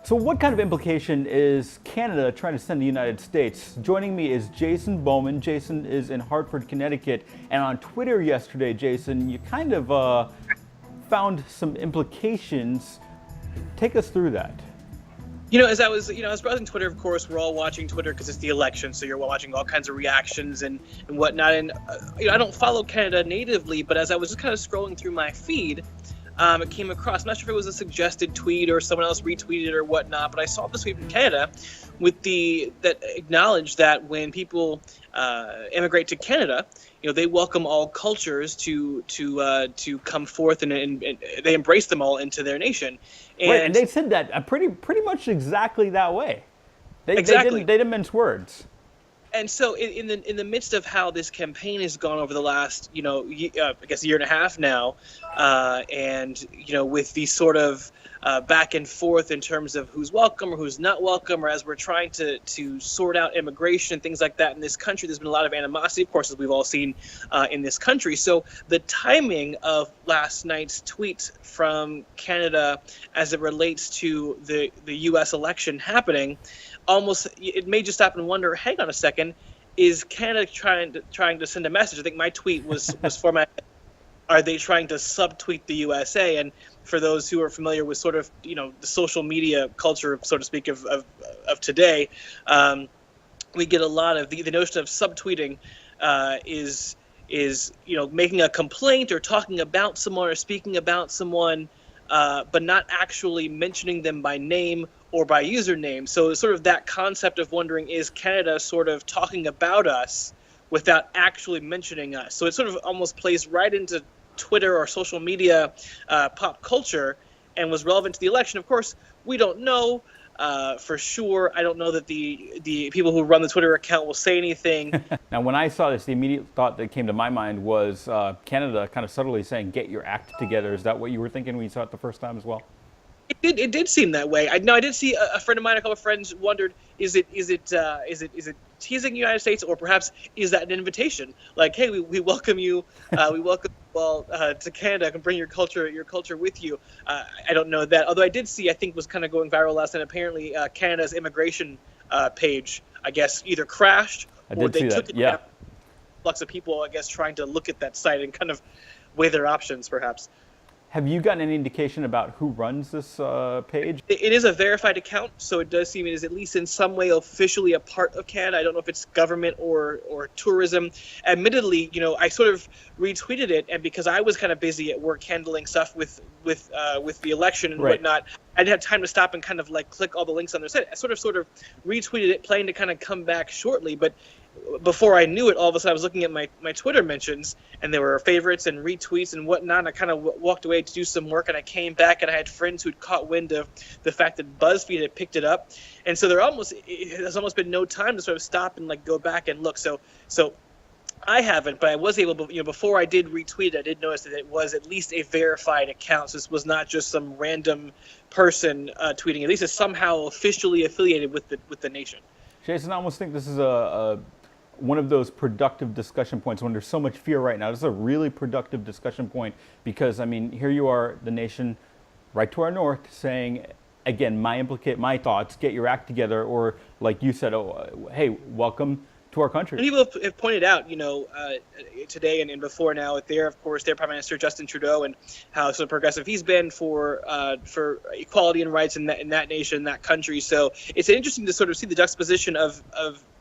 So what kind of implication is Canada trying to send the United States? Joining me is Jason Bowman. Jason is in Hartford, Connecticut. And on Twitter yesterday, Jason, you kind of found some implications. Take us through that. As I was browsing Twitter, of course, we're all watching Twitter because it's the election, so you're watching all kinds of reactions and whatnot. And I don't follow Canada natively, but as I was just kind of scrolling through my feed, it came across. I'm not sure if it was a suggested tweet or someone else retweeted it or whatnot, but I saw this tweet from Canada that acknowledged that when people immigrate to Canada, they welcome all cultures to come forth and they embrace them all into their nation. And they said that pretty much exactly that way. They didn't mince words. And so in the midst of how this campaign has gone over the last, I guess a year and a half now, and with these sort of back and forth in terms of who's welcome or who's not welcome, or as we're trying to sort out immigration and things like that in this country, there's been a lot of animosity, of course, as we've all seen in this country. So the timing of last night's tweet from Canada as it relates to the U.S. election happening, it made you stop and wonder, hang on a second, is Canada trying to send a message? I think my tweet was formatted, are they trying to subtweet the USA? And for those who are familiar with sort of, the social media culture, so to speak, of today, we get a lot of the notion of subtweeting is making a complaint or talking about someone or speaking about someone, but not actually mentioning them by name or by username. So it's sort of that concept of wondering, is Canada sort of talking about us without actually mentioning us? So it sort of almost plays right into Twitter or social media pop culture and was relevant to the election. Of course, we don't know for sure. I don't know that the people who run the Twitter account will say anything. Now, when I saw this, the immediate thought that came to my mind was Canada kind of subtly saying, get your act together. Is that what you were thinking when you saw it the first time as well? It did seem that way. I did see a friend of mine, a couple of friends wondered, is it teasing the United States, or perhaps is that an invitation? Like, hey, we welcome you, we welcome you all to Canada, and bring your culture with you. I don't know that. Although I did see, I think was kind of going viral last night. Apparently, Canada's immigration page, I guess, either crashed or they took it down. Lots of people, I guess, trying to look at that site and kind of weigh their options, perhaps. Have you gotten any indication about who runs this page? It is a verified account, so it does seem it is at least in some way officially a part of Canada. I don't know if it's government or tourism. Admittedly, I sort of retweeted it, and because I was kind of busy at work handling stuff with the election and whatnot, I didn't have time to stop and kind of like click all the links on their site. I sort of retweeted it, planning to kind of come back shortly, but before I knew it, all of a sudden I was looking at my Twitter mentions, and there were favorites and retweets and whatnot, and I kind of walked away to do some work, and I came back, and I had friends who'd caught wind of the fact that BuzzFeed had picked it up, and so there's almost been no time to sort of stop and like go back and look. So I haven't, but I was able to, before I did retweet it, I did notice that it was at least a verified account, so this was not just some random person tweeting. At least it's somehow officially affiliated with the nation. Jason, I almost think this is one of those productive discussion points when there's so much fear right now. This is a really productive discussion point because, here you are, the nation right to our north, saying, again, my thoughts, get your act together, or like you said, hey, welcome to our country. And people have pointed out, today and before now, of course, their Prime Minister Justin Trudeau and how sort of progressive he's been for equality and rights in that nation, that country. So it's interesting to sort of see the juxtaposition of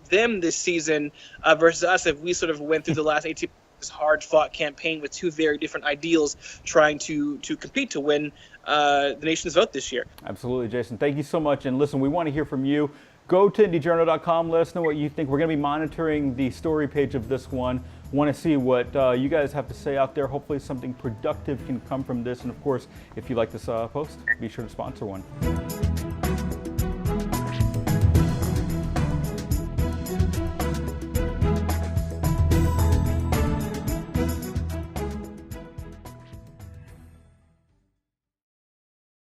them this season versus us, if we sort of went through the last 18 months, this hard-fought campaign with two very different ideals trying to compete to win the nation's vote this year. Absolutely, Jason. Thank you so much. And listen, we want to hear from you. Go to indieJourno.com. Let us know what you think. We're going to be monitoring the story page of this one. Want to see what you guys have to say out there. Hopefully something productive can come from this. And of course, if you like this post, be sure to sponsor one.